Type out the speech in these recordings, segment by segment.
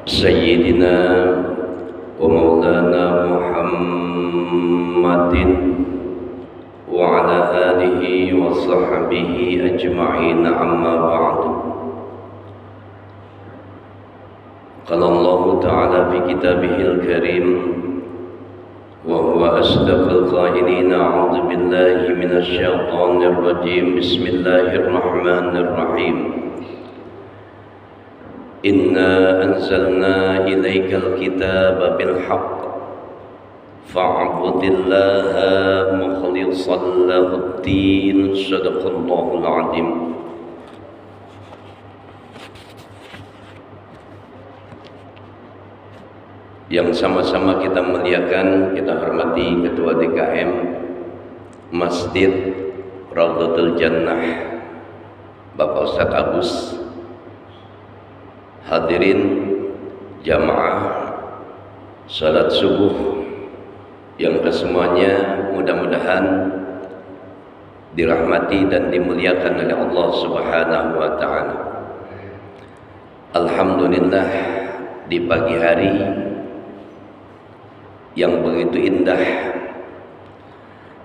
سيدنا ومولانا محمد وعلى آله وصحبه أجمعين أما بعد. قال الله تعالى في كتابه الكريم وهو أصدق القائلين: أعوذ بالله من الشيطان الرجيم، بسم الله الرحمن الرحيم. إنا أنزلنا إليك الكتاب بالحق فاعبد الله مخلصا له الدين. صدق الله العظيم. Yang sama-sama kita muliakan, kita hormati Ketua DKM Masjid Raudhatul Jannah Bapak Ustadz Agus, hadirin jamaah salat subuh yang kesemuanya mudah-mudahan dirahmati dan dimuliakan oleh Allah Subhanahu wa taala. Alhamdulillah, di pagi hari yang begitu indah,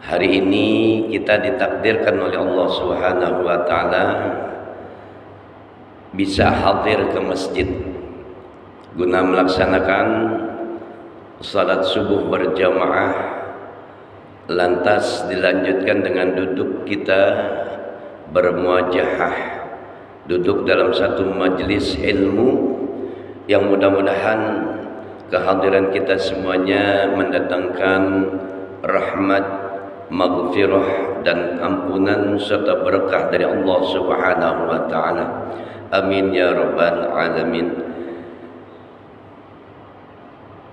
hari ini kita ditakdirkan oleh Allah Subhanahu wa taala bisa hadir ke masjid guna melaksanakan salat subuh berjamaah, lantas dilanjutkan dengan duduk kita bermuajahah, duduk dalam satu majelis ilmu yang mudah-mudahan kehadiran kita semuanya mendatangkan rahmat, maghfirah dan ampunan serta berkah dari Allah Subhanahu wa taala. Amin ya rabbal alamin.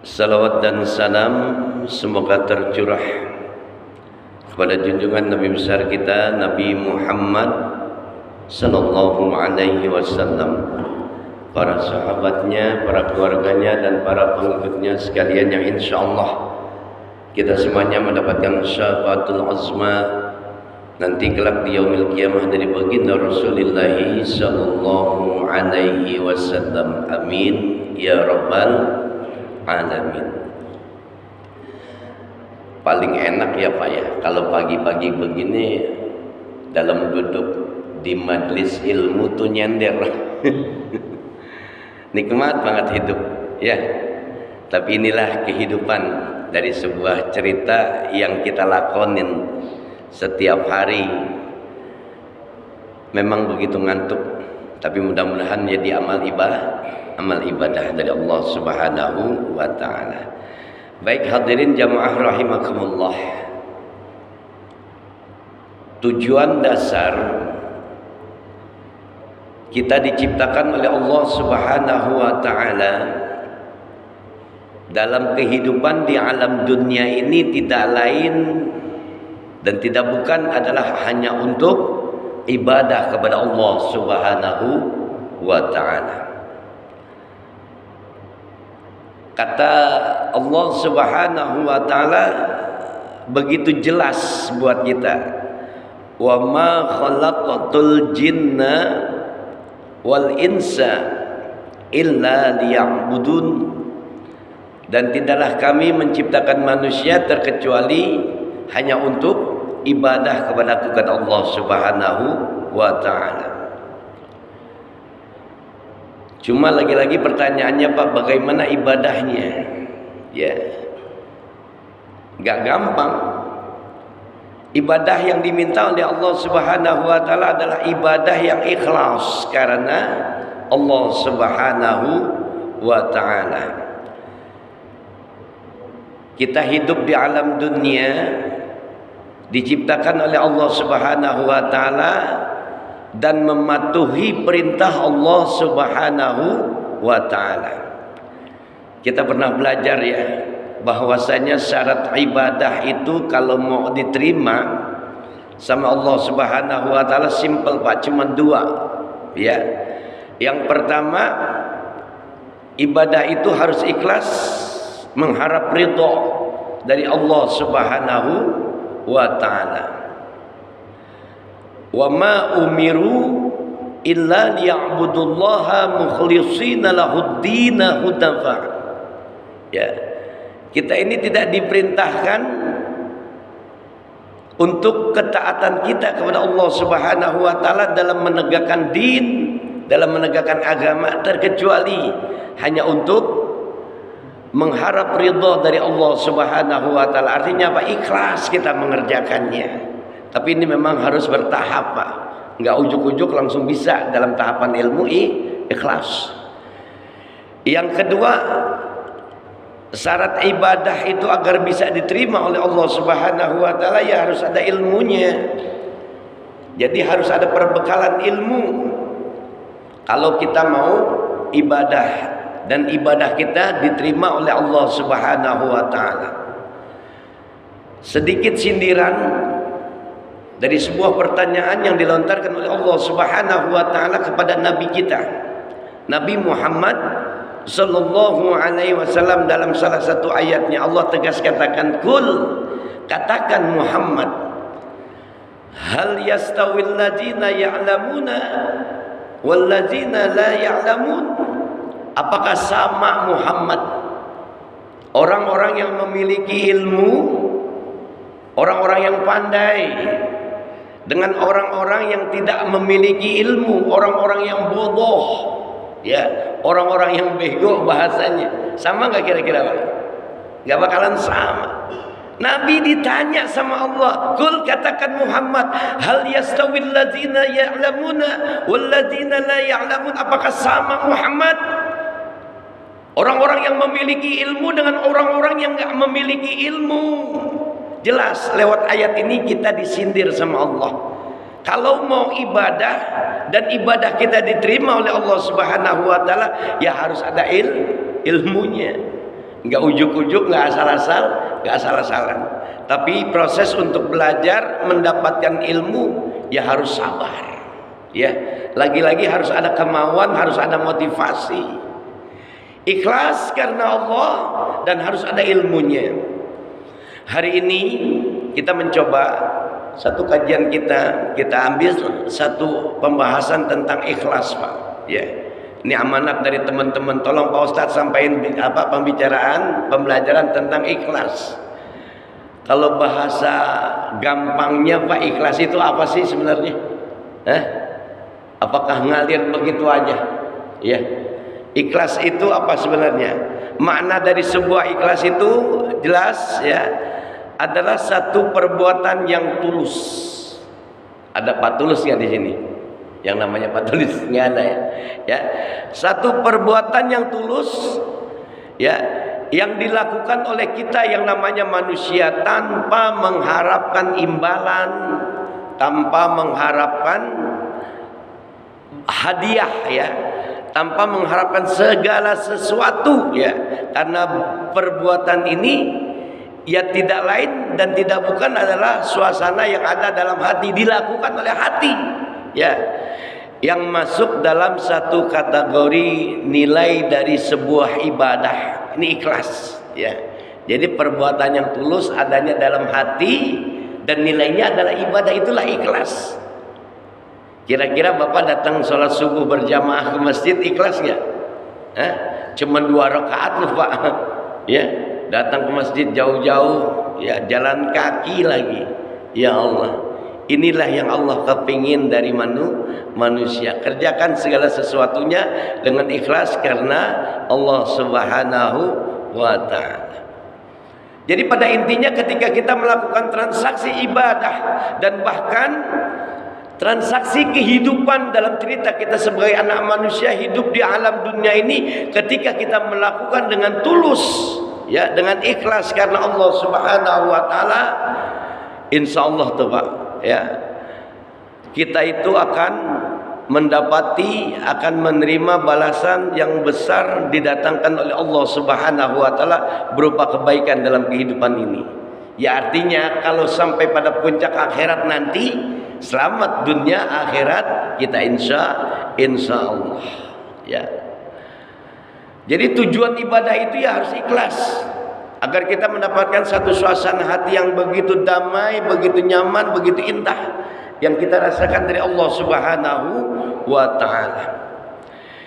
Salawat dan salam semoga tercurah kepada junjungan Nabi besar kita Nabi Muhammad sallallahu alaihi wasallam, para sahabatnya, para keluarganya dan para pengikutnya sekalian yang insyaallah kita semuanya mendapatkan syafaatul azma nanti kelak di yaumil qiyamah dari baginda Rasulullah sallallahu alaihi wasallam. Amin ya rabbal alamin. Paling enak ya Pak ya kalau pagi-pagi begini dalam duduk di majelis ilmu tuh nyender. Nikmat banget hidup ya. Tapi inilah kehidupan dari sebuah cerita yang kita lakonin setiap hari. Memang begitu ngantuk, tapi mudah-mudahan jadi amal ibadah dari Allah Subhanahu wa taala. Baik hadirin jamaah rahimakumullah. Tujuan dasar kita diciptakan oleh Allah Subhanahu wa taala dalam kehidupan di alam dunia ini tidak lain dan tidak bukan adalah hanya untuk ibadah kepada Allah Subhanahu wa taala. Kata Allah Subhanahu wa taala begitu jelas buat kita. Wa ma khalaqatul jinna wal insa illa liya'budun, dan tidaklah kami menciptakan manusia terkecuali hanya untuk ibadah kepada Allah Subhanahu wa taala. Cuma lagi-lagi pertanyaannya Pak, bagaimana ibadahnya? Ya, gak gampang. Ibadah yang diminta oleh Allah Subhanahu wa taala adalah ibadah yang ikhlas karena Allah Subhanahu wa taala. Kita hidup di alam dunia diciptakan oleh Allah Subhanahu wa taala dan mematuhi perintah Allah Subhanahu wa taala. Kita pernah belajar ya bahwasanya syarat ibadah itu kalau mau diterima sama Allah Subhanahu wa taala simple Pak, cuma dua. Ya. Yang pertama, ibadah itu harus ikhlas, mengharap ridho dari Allah Subhanahu wa taala. Wa ma umiru illa liya'budullaha mukhlishina lahud-din hunafa. Ya. Kita ini tidak diperintahkan untuk ketaatan kita kepada Allah Subhanahu wa taala dalam menegakkan din, dalam menegakkan agama, terkecuali hanya untuk mengharap ridha dari Allah Subhanahu wa taala. Artinya apa? Ikhlas kita mengerjakannya. Tapi ini memang harus bertahap, Pak. Enggak ujuk-ujuk langsung bisa dalam tahapan ilmu ikhlas. Yang kedua, syarat ibadah itu agar bisa diterima oleh Allah Subhanahu wa taala ya harus ada ilmunya. Jadi harus ada perbekalan ilmu. Kalau kita mau ibadah dan ibadah kita diterima oleh Allah Subhanahu wa taala. Sedikit sindiran dari sebuah pertanyaan yang dilontarkan oleh Allah Subhanahu wa taala kepada nabi kita, Nabi Muhammad sallallahu alaihi wasallam. Dalam salah satu ayatnya Allah tegas katakan, "Qul," katakan Muhammad, "hal yastawil ladzina ya'lamuna wal ladzina la ya'lamun?" Apakah sama Muhammad orang-orang yang memiliki ilmu, orang-orang yang pandai, dengan orang-orang yang tidak memiliki ilmu, orang-orang yang bodoh, ya, orang-orang yang bego bahasanya? Sama nggak kira-kira, Pak? Nggak bakalan sama. Nabi ditanya sama Allah, "Qul," katakan Muhammad, "hal yastawil ladzina ya'lamuna wal ladzina la ya'lamun?" Apakah sama Muhammad orang-orang yang memiliki ilmu dengan orang-orang yang nggak memiliki ilmu? Jelas lewat ayat ini kita disindir sama Allah. Kalau mau ibadah dan ibadah kita diterima oleh Allah Subhanahu wa taala, ya harus ada ilmunya. Enggak ujuk-ujuk, enggak asal-asal, enggak asal-asalan. Tapi proses untuk belajar mendapatkan ilmu ya harus sabar. Ya, lagi-lagi harus ada kemauan, harus ada motivasi. Ikhlas karena Allah dan harus ada ilmunya. Hari ini kita mencoba satu kajian kita ambil satu pembahasan tentang ikhlas, Pak. Ya. Ini amanat dari teman-teman. Tolong Pak Ustadz sampaikan pembelajaran tentang ikhlas. Kalau bahasa gampangnya, Pak, ikhlas itu apa sih sebenarnya? Apakah ngalir begitu aja? Ya. Ikhlas itu apa sebenarnya? Makna dari sebuah ikhlas itu jelas, ya, adalah satu perbuatan yang tulus. Ada Pak Tulus nggak di sini? Yang namanya Pak Tulus nggak ada, ya. Ya, satu perbuatan yang tulus, ya, yang dilakukan oleh kita yang namanya manusia tanpa mengharapkan imbalan, tanpa mengharapkan hadiah, ya, tanpa mengharapkan segala sesuatu, ya. Karena perbuatan ini ya tidak lain dan tidak bukan adalah suasana yang ada dalam hati, dilakukan oleh hati, ya, yang masuk dalam satu kategori nilai dari sebuah ibadah. Ini ikhlas, ya. Jadi perbuatan yang tulus adanya dalam hati dan nilainya adalah ibadah, itulah ikhlas. Kira-kira Bapak datang sholat subuh berjamaah ke masjid ikhlas nggak? Cuman 2 rakaat loh, Pak. Ya, datang ke masjid jauh-jauh, ya, jalan kaki lagi. Ya Allah, inilah yang Allah kepingin dari manusia. Kerjakan segala sesuatunya dengan ikhlas karena Allah Subhanahu wa ta'ala. Jadi pada intinya ketika kita melakukan transaksi ibadah dan bahkan transaksi kehidupan dalam cerita kita sebagai anak manusia hidup di alam dunia ini, ketika kita melakukan dengan tulus, ya, dengan ikhlas karena Allah Subhanahu wa taala, insyaallah tuh, Pak, ya, kita itu akan mendapati, akan menerima balasan yang besar didatangkan oleh Allah Subhanahu wa taala berupa kebaikan dalam kehidupan ini. Ya, artinya kalau sampai pada puncak akhirat nanti, selamat dunia akhirat kita insya Allah, ya. Jadi tujuan ibadah itu ya harus ikhlas, agar kita mendapatkan satu suasana hati yang begitu damai, begitu nyaman, begitu indah yang kita rasakan dari Allah Subhanahu wa ta'ala.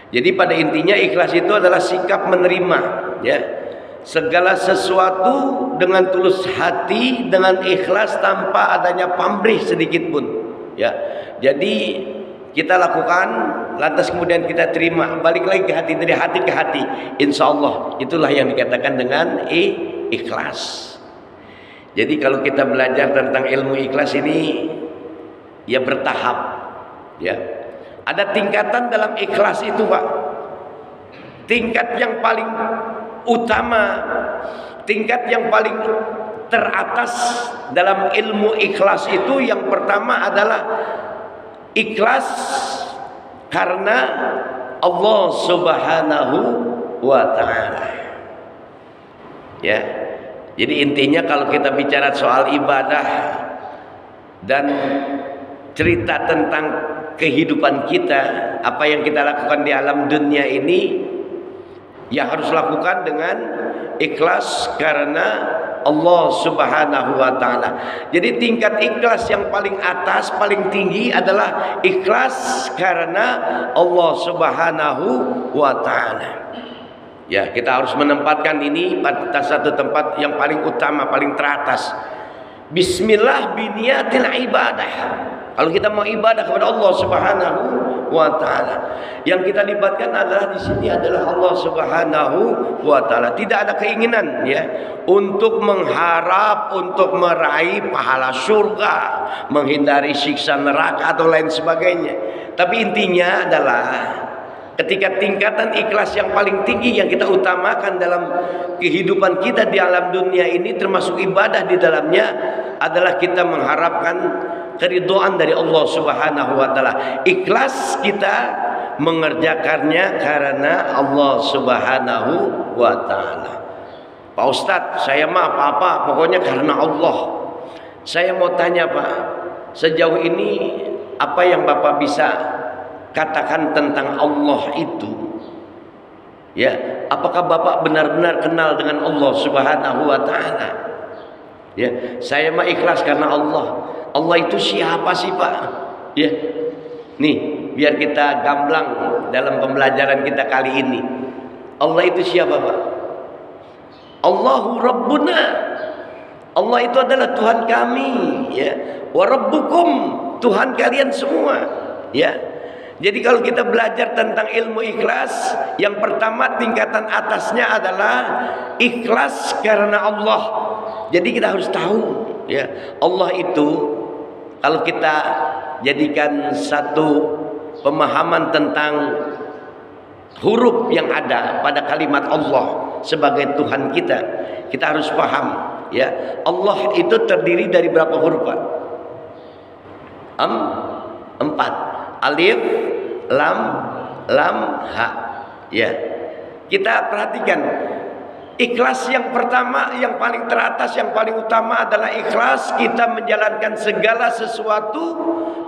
Jadi pada intinya ikhlas itu adalah sikap menerima, ya, segala sesuatu dengan tulus hati, dengan ikhlas tanpa adanya pamrih sedikit pun, ya. Jadi kita lakukan, lantas kemudian kita terima, balik lagi ke hati, dari hati ke hati. Insya Allah itulah yang dikatakan dengan ikhlas. Jadi kalau kita belajar tentang ilmu ikhlas ini, ya bertahap, ya. Ada tingkatan dalam ikhlas itu, Pak. Tingkat yang paling utama, tingkat yang paling teratas dalam ilmu ikhlas itu, yang pertama adalah ikhlas karena Allah Subhanahu wa ta'ala. Ya. Jadi intinya kalau kita bicara soal ibadah dan cerita tentang kehidupan kita, apa yang kita lakukan di alam dunia ini, yang harus lakukan dengan ikhlas karena Allah Subhanahu wa ta'ala. Jadi tingkat ikhlas yang paling atas, paling tinggi adalah ikhlas karena Allah Subhanahu wa ta'ala. Ya, kita harus menempatkan ini pada satu tempat yang paling utama, paling teratas. Bismillah biniyatil ibadah. Kalau kita mau ibadah kepada Allah Subhanahu wa ta'ala, yang kita libatkan adalah di sini adalah Allah Subhanahu wa ta'ala. Tidak ada keinginan, ya, untuk mengharap, untuk meraih pahala surga, menghindari siksa neraka atau lain sebagainya. Tapi intinya adalah ketika tingkatan ikhlas yang paling tinggi yang kita utamakan dalam kehidupan kita di alam dunia ini, termasuk ibadah di dalamnya, adalah kita mengharapkan keridhaan dari Allah Subhanahu wa ta'ala. Ikhlas kita mengerjakannya karena Allah Subhanahu wa ta'ala. Pak Ustadz, saya mah apa-apa, pokoknya karena Allah. Saya mau tanya, Pak, sejauh ini apa yang Bapak bisa katakan tentang Allah itu? Ya, apakah Bapak benar-benar kenal dengan Allah Subhanahu wa ta'ala? Ya, saya mah ikhlas karena Allah. Allah itu siapa sih, Pak? Ya. Nih, biar kita gamblang dalam pembelajaran kita kali ini. Allah itu siapa, Pak? Allahu Rabbuna. Allah itu adalah Tuhan kami, ya. Wa Rabbukum, Tuhan kalian semua, ya. Jadi kalau kita belajar tentang ilmu ikhlas, yang pertama tingkatan atasnya adalah ikhlas karena Allah. Jadi kita harus tahu, ya, Allah itu kalau kita jadikan satu pemahaman tentang huruf yang ada pada kalimat Allah sebagai Tuhan kita, kita harus paham, ya, Allah itu terdiri dari berapa huruf, Pak? 4. Alif, lam, ha. Ya. Kita perhatikan, ikhlas yang pertama, yang paling teratas, yang paling utama adalah ikhlas kita menjalankan segala sesuatu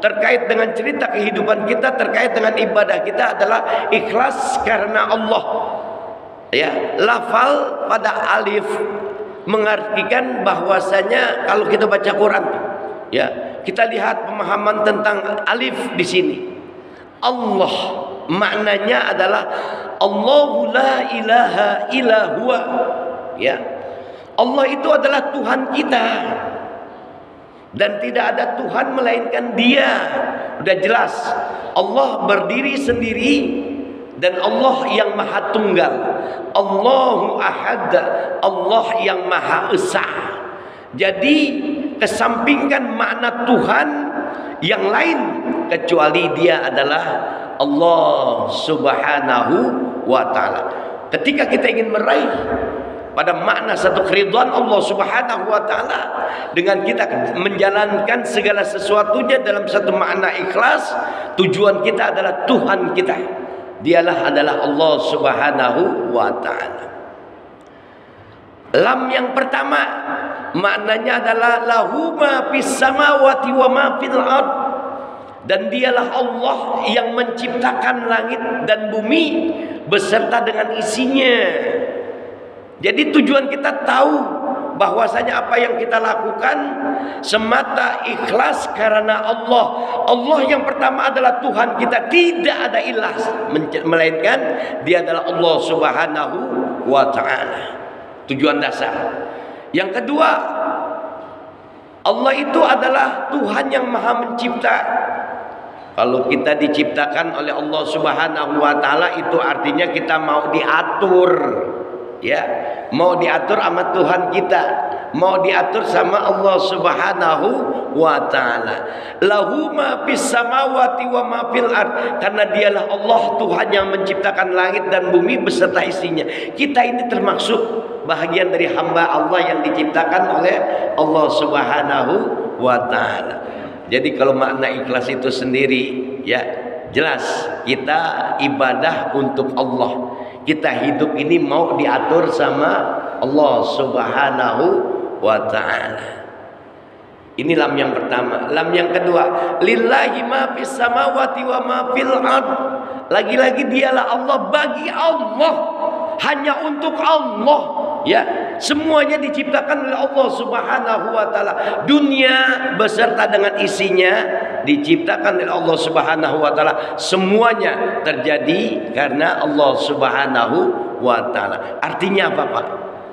terkait dengan cerita kehidupan kita, terkait dengan ibadah kita, adalah ikhlas karena Allah. Ya, lafal pada alif mengartikan bahwasanya kalau kita baca Quran, ya, kita lihat pemahaman tentang alif di sini. Allah maknanya adalah Allahu la ilaha illa huwa. Ya. Allah itu adalah Tuhan kita. Dan tidak ada Tuhan melainkan Dia. Udah jelas. Allah berdiri sendiri dan Allah yang Maha Tunggal. Allahu Ahad, Allah yang Maha Esa. Jadi kesampingkan makna Tuhan yang lain kecuali Dia adalah Allah Subhanahu wa ta'ala. Ketika kita ingin meraih pada makna satu keridhaan Allah Subhanahu wa ta'ala dengan kita menjalankan segala sesuatunya dalam satu makna ikhlas, tujuan kita adalah Tuhan kita. Dialah adalah Allah Subhanahu wa ta'ala. Lam yang pertama maknanya adalah lahu ma fis samawati wa ma fil ard. Dan dialah Allah yang menciptakan langit dan bumi beserta dengan isinya. Jadi tujuan kita tahu bahwasanya apa yang kita lakukan semata ikhlas karena Allah. Allah yang pertama adalah Tuhan kita, tidak ada ilah melainkan Dia adalah Allah Subhanahu wa taala. Tujuan dasar. Yang kedua, Allah itu adalah Tuhan yang Maha Mencipta. Kalau kita diciptakan oleh Allah Subhanahu wa taala, itu artinya kita mau diatur. Ya, mau diatur sama Tuhan kita, mau diatur sama Allah Subhanahu wa taala. Lahu ma fis samawati wa ma fil ard, karena Dialah Allah Tuhan yang menciptakan langit dan bumi beserta isinya. Kita ini termasuk bahagian dari hamba Allah yang diciptakan oleh Allah Subhanahu wa taala. Jadi kalau makna ikhlas itu sendiri, ya jelas kita ibadah untuk Allah. Kita hidup ini mau diatur sama Allah Subhanahu wa taala. Ini lam yang pertama. Lam yang kedua, lillahi ma fis samawati wa ma fil ard. Lagi-lagi Dialah Allah, bagi Allah, hanya untuk Allah. Ya, semuanya diciptakan oleh Allah Subhanahu wa taala. Dunia beserta dengan isinya diciptakan oleh Allah Subhanahu wa taala. Semuanya terjadi karena Allah Subhanahu wa taala. Artinya apa, Pak?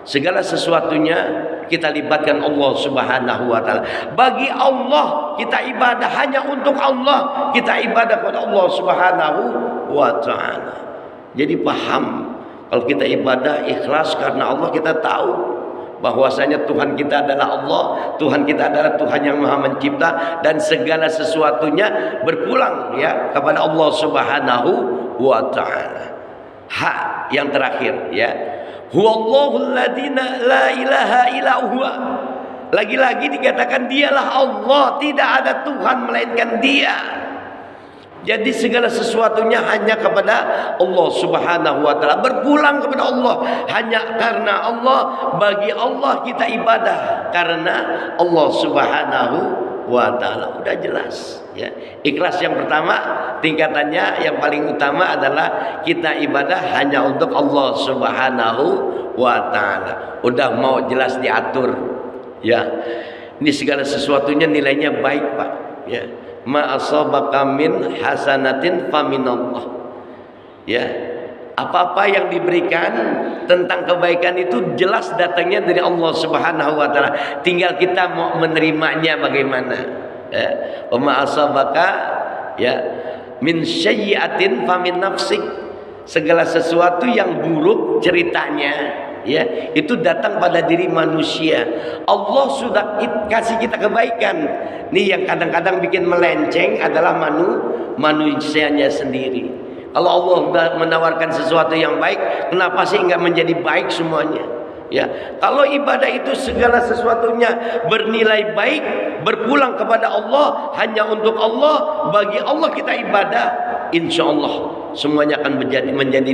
Segala sesuatunya kita libatkan Allah Subhanahu wa taala. Bagi Allah kita ibadah, hanya untuk Allah kita ibadah kepada Allah Subhanahu wa taala. Jadi paham, kalau kita ibadah ikhlas karena Allah, kita tahu bahwasanya Tuhan kita adalah Allah, Tuhan kita adalah Tuhan yang Maha Mencipta, dan segala sesuatunya berpulang ya kepada Allah Subhanahu wa taala. Hak yang terakhir, ya. Huwallahul ladina la ilaha illa huwa. Lagi-lagi dikatakan Dialah Allah, tidak ada Tuhan melainkan Dia. Jadi segala sesuatunya hanya kepada Allah Subhanahu wa taala, berpulang kepada Allah. Hanya karena Allah, bagi Allah kita ibadah karena Allah Subhanahu wa taala. Udah jelas, ya. Ikhlas yang pertama, tingkatannya yang paling utama adalah kita ibadah hanya untuk Allah Subhanahu wa taala. Udah mau jelas diatur, ya. Ini segala sesuatunya nilainya baik, Pak, ya. Ma asabaka min hasanatin faminallah. Ya, apa-apa yang diberikan tentang kebaikan itu jelas datangnya dari Allah Subhanahu wa taala. Tinggal kita mau menerimanya bagaimana. Ya, wa ma asabaka ya min sayyi'atin famin nafsik. Segala sesuatu yang buruk ceritanya, ya, itu datang pada diri manusia. Allah sudah kasih kita kebaikan. Nih yang kadang-kadang bikin melenceng adalah manusianya sendiri. Kalau Allah sudah menawarkan sesuatu yang baik, kenapa sih enggak menjadi baik semuanya? Ya, kalau ibadah itu segala sesuatunya bernilai baik, berpulang kepada Allah, hanya untuk Allah, bagi Allah kita ibadah, insya Allah semuanya akan menjadi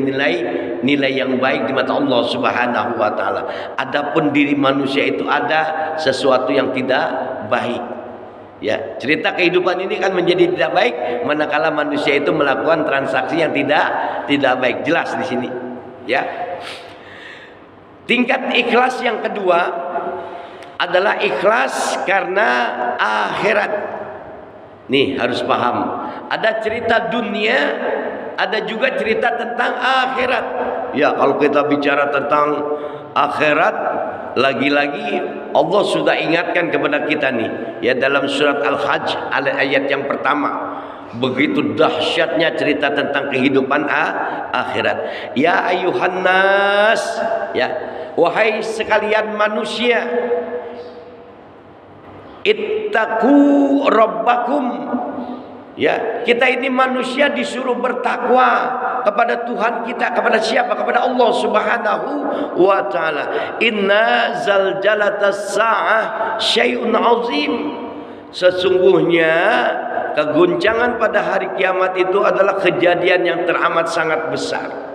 nilai yang baik di mata Allah Subhanahu wa taala. Adapun diri manusia itu ada sesuatu yang tidak baik. Ya, cerita kehidupan ini kan menjadi tidak baik manakala manusia itu melakukan transaksi yang tidak baik. Jelas di sini, ya. Tingkat ikhlas yang kedua adalah ikhlas karena akhirat. Nih harus paham. Ada cerita dunia, ada juga cerita tentang akhirat. Ya, kalau kita bicara tentang akhirat, lagi-lagi Allah sudah ingatkan kepada kita nih, ya, dalam surat Al-Hajj ayat yang pertama. Begitu dahsyatnya cerita tentang kehidupan akhirat. Ya ayuhan nas, ya, wahai sekalian manusia, ittaqu rabbakum. Ya, kita ini manusia disuruh bertakwa kepada Tuhan kita. Kepada siapa? Kepada Allah Subhanahu wa taala. Inna zalzalatas sa'ah syai'un 'azim. Sesungguhnya keguncangan pada hari kiamat itu adalah kejadian yang teramat sangat besar.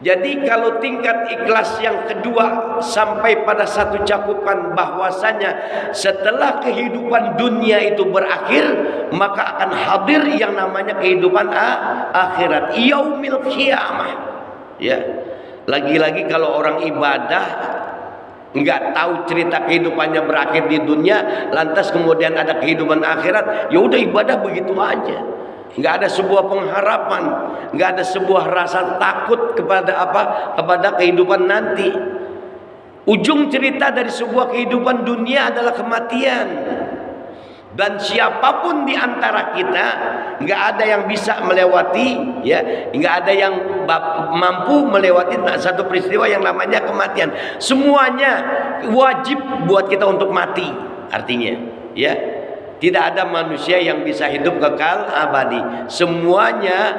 Jadi kalau tingkat ikhlas yang kedua sampai pada satu cakupan bahwasanya setelah kehidupan dunia itu berakhir, maka akan hadir yang namanya kehidupan akhirat, yaumil qiyamah. Ya. Lagi-lagi kalau orang ibadah nggak tahu cerita kehidupannya berakhir di dunia, lantas kemudian ada kehidupan akhirat, ya udah ibadah begitu aja. Nggak ada sebuah pengharapan, nggak ada sebuah rasa takut kepada apa? Kepada kehidupan nanti. Ujung cerita dari sebuah kehidupan dunia adalah kematian. Dan siapapun di antara kita nggak ada yang bisa melewati, ya, nggak ada yang mampu melewati satu peristiwa yang namanya kematian. Semuanya wajib buat kita untuk mati. Artinya, ya, tidak ada manusia yang bisa hidup kekal abadi. Semuanya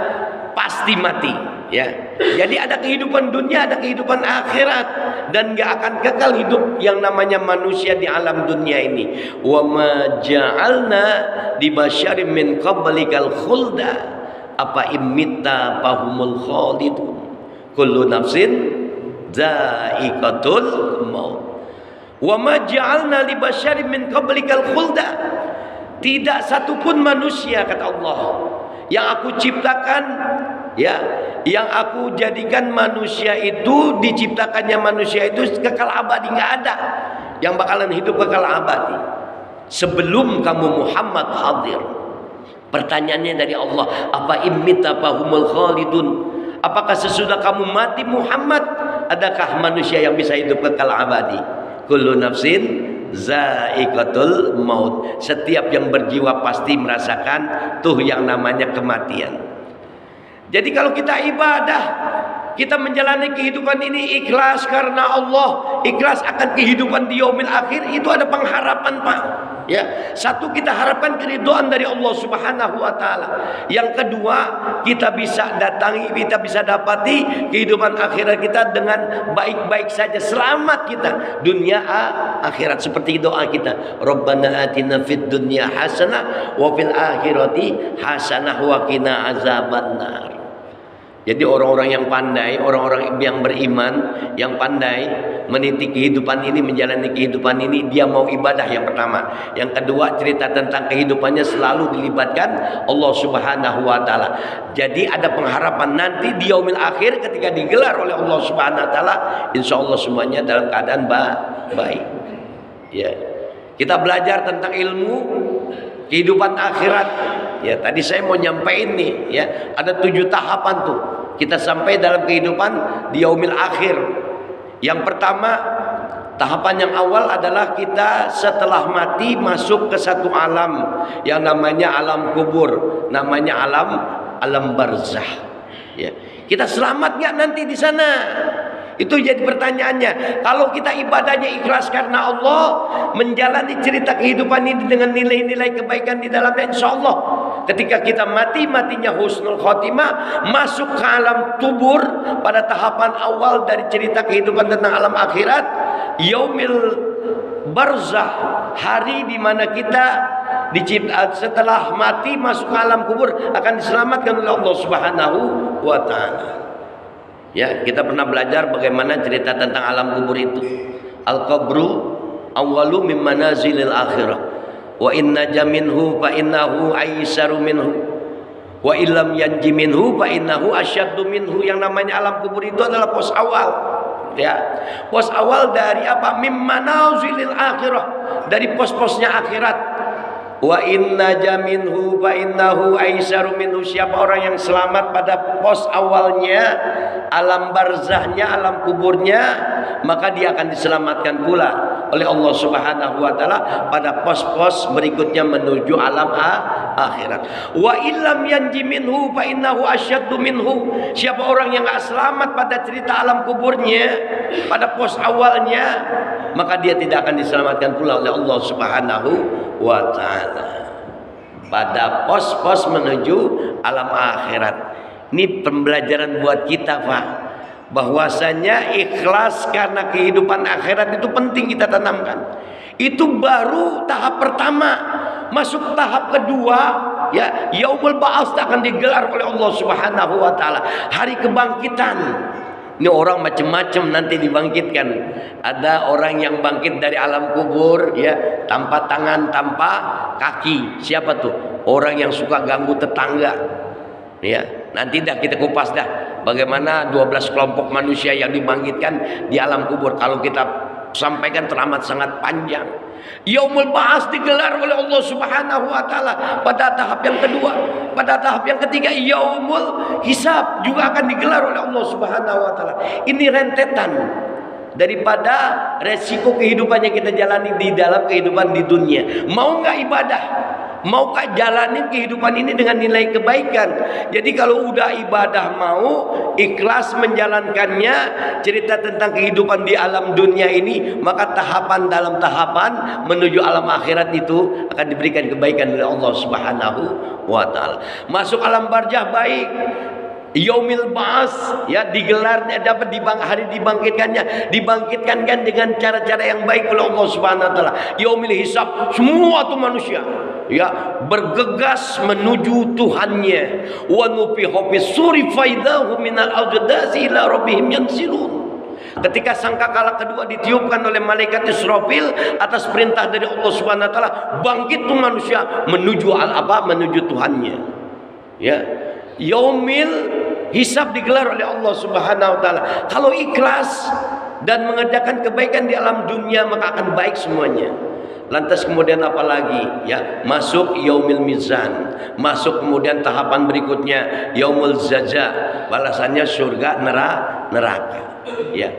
pasti mati. Ya, jadi ada kehidupan dunia, ada kehidupan akhirat, dan gak akan kekal hidup yang namanya manusia di alam dunia ini. Wa ma ja'alna li basyarin min qablikal khulda apa imitta fahumul khalidun kullu nafsin dha'iqatul maut. Wa ma ja'alna li basyarin min qablikal khulda, tidak satupun manusia, kata Allah, yang aku ciptakan, ya, yang aku jadikan manusia itu, diciptakannya manusia itu kekal abadi, nggak ada yang bakalan hidup kekal abadi sebelum kamu Muhammad hadir. Pertanyaannya dari Allah, apa immita fahumul khalidun, apakah sesudah kamu mati Muhammad, adakah manusia yang bisa hidup kekal abadi? Kullu nafsin za'iqatul maut, setiap yang berjiwa pasti merasakan tuh yang namanya kematian. Jadi kalau kita ibadah, kita menjalani kehidupan ini ikhlas karena Allah, ikhlas akan kehidupan di yaumil akhir, itu ada pengharapan, Pak. Ya, satu, kita harapkan keridhaan dari Allah Subhanahu wa taala. Yang kedua, kita bisa datangi, kita bisa dapati kehidupan akhirat kita dengan baik-baik saja, selamat kita dunia akhirat, seperti doa kita, Rabbana atina fid dunya hasanah wa fil akhirati hasanah wa qina azabannar. Jadi orang-orang yang pandai, orang-orang yang beriman, yang pandai meniti kehidupan ini, menjalani kehidupan ini, dia mau ibadah yang pertama. Yang kedua, cerita tentang kehidupannya selalu dilibatkan Allah Subhanahu wa taala. Jadi ada pengharapan nanti di yaumil akhir ketika digelar oleh Allah Subhanahu wa taala, insyaallah semuanya dalam keadaan baik. Ya. Kita belajar tentang ilmu kehidupan akhirat. Ya, tadi saya mau nyampein nih, ya, ada 7 tahapan tuh. Kita sampai dalam kehidupan di yaumil akhir. Yang pertama, tahapan yang awal adalah kita setelah mati masuk ke satu alam yang namanya alam kubur, namanya alam barzah. Ya. Kita selamat nggak nanti di sana? Itu jadi pertanyaannya. Kalau kita ibadahnya ikhlas karena Allah, menjalani cerita kehidupan ini dengan nilai-nilai kebaikan di dalamnya, insya Allah ketika kita matinya husnul khotimah, masuk ke alam kubur pada tahapan awal dari cerita kehidupan tentang alam akhirat, yaumil barzah, hari di mana kita setelah mati masuk ke alam kubur akan diselamatkan oleh Allah Subhanahu wa taala. Ya, kita pernah belajar bagaimana cerita tentang alam kubur itu. Al-qabru awwalu min manazilil akhirah. Wa inna jaminhu fa innahu aisaru minhu. Wa illam yanji minhu fa innahu asyaddu minhu. Yang namanya alam kubur itu adalah pos awal. Ya. Pos awal dari apa? Min manazilil akhirah. Dari pos-posnya akhirat. Wa inna jaminhu fa innahu aisaru minhu. Siapa orang yang selamat pada pos awalnya, alam barzahnya, alam kuburnya, maka dia akan diselamatkan pula oleh Allah Subhanahu wa taala pada pos-pos berikutnya menuju alam akhirat. Wa illam yanji minhu fa innahu asyaddu minhu. Siapa orang yang enggak selamat pada cerita alam kuburnya, pada pos awalnya, maka dia tidak akan diselamatkan pula oleh Allah Subhanahu wa ta'ala pada pos-pos menuju alam akhirat. Ini pembelajaran buat kita, Pak, bahwasanya ikhlas karena kehidupan akhirat itu penting kita tanamkan. Itu baru tahap pertama. Masuk tahap kedua, ya, yaumul ba'ats akan digelar oleh Allah Subhanahu wa taala, hari kebangkitan. Ini orang macam-macam nanti dibangkitkan. Ada orang yang bangkit dari alam kubur, ya, tanpa tangan, tanpa kaki. Siapa tuh? Orang yang suka ganggu tetangga. Ya, nanti dah kita kupas dah bagaimana 12 kelompok manusia yang dibangkitkan di alam kubur. Kalau kita sampaikan teramat sangat panjang. Yaumul Ba'ats digelar oleh Allah Subhanahu wa taala pada tahap yang kedua. Pada tahap yang ketiga Yaumul Hisab juga akan digelar oleh Allah Subhanahu wa taala. Ini rentetan daripada resiko kehidupan yang kita jalani di dalam kehidupan di dunia. Mau nggak ibadah? Maukah jalanin kehidupan ini dengan nilai kebaikan? Jadi kalau udah ibadah mau ikhlas menjalankannya, cerita tentang kehidupan di alam dunia ini, maka tahapan dalam tahapan menuju alam akhirat itu akan diberikan kebaikan oleh Allah Subhanahu wa taala. Masuk alam barzah baik. Yaumil Ba'ats ya digelarnya dapat hari dibangkitkan kan dengan cara-cara yang baik oleh Allah Subhanahu wa taala. Yaumil Hisab semua tuh manusia ya bergegas menuju Tuhannya. Wa nufiha fis suri faidahu minal ajdasi ila rabbihim yansilun. Ketika sangkakala kedua ditiupkan oleh malaikat Israfil atas perintah dari Allah Subhanahu wa taala, bangkit tuh manusia menuju menuju Tuhannya. Ya. Yaumil Hisab digelar oleh Allah Subhanahu wa taala. Kalau ikhlas dan mengerjakan kebaikan di alam dunia maka akan baik semuanya. Lantas kemudian apa lagi? Ya, masuk Yaumil Mizan. Masuk kemudian tahapan berikutnya Yaumul Jaza. Balasannya surga, neraka. Ya.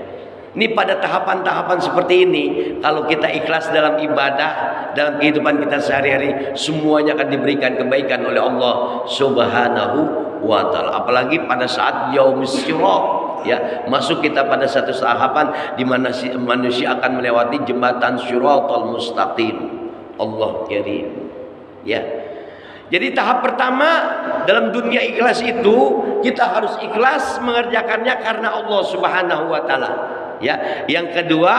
Ini pada tahapan-tahapan seperti ini, kalau kita ikhlas dalam ibadah, dalam kehidupan kita sehari-hari, semuanya akan diberikan kebaikan oleh Allah Subhanahu wa taala. Apalagi pada saat Yaumus Sirat, ya, masuk kita pada satu tahapan di mana manusia akan melewati jembatan Siratal Mustaqim. Allah Karim. Ya. Jadi tahap pertama dalam dunia ikhlas itu kita harus ikhlas mengerjakannya karena Allah Subhanahu wa taala. Ya, yang kedua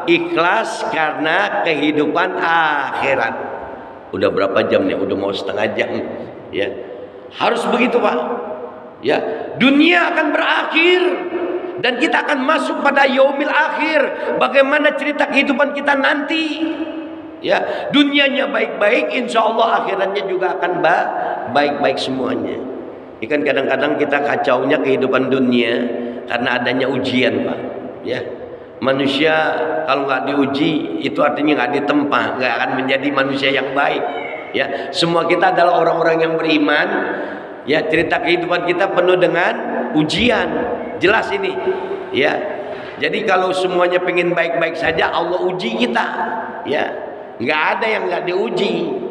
ikhlas karena kehidupan akhirat. Udah berapa jam nih? Udah mau setengah jam. Ya, harus begitu Pak. Ya, dunia akan berakhir dan kita akan masuk pada yaumil akhir. Bagaimana cerita kehidupan kita nanti? Ya, dunianya baik-baik, insya Allah akhiratnya juga akan baik-baik semuanya. Ini kan kadang-kadang kita kacaunya kehidupan dunia karena adanya ujian Pak. Ya, manusia kalau nggak diuji itu artinya nggak ditempa, nggak akan menjadi manusia yang baik. Ya, semua kita adalah orang-orang yang beriman. Ya, cerita kehidupan kita penuh dengan ujian, jelas ini. Ya, jadi kalau semuanya pengen baik-baik saja, Allah uji kita. Ya, nggak ada yang nggak diuji.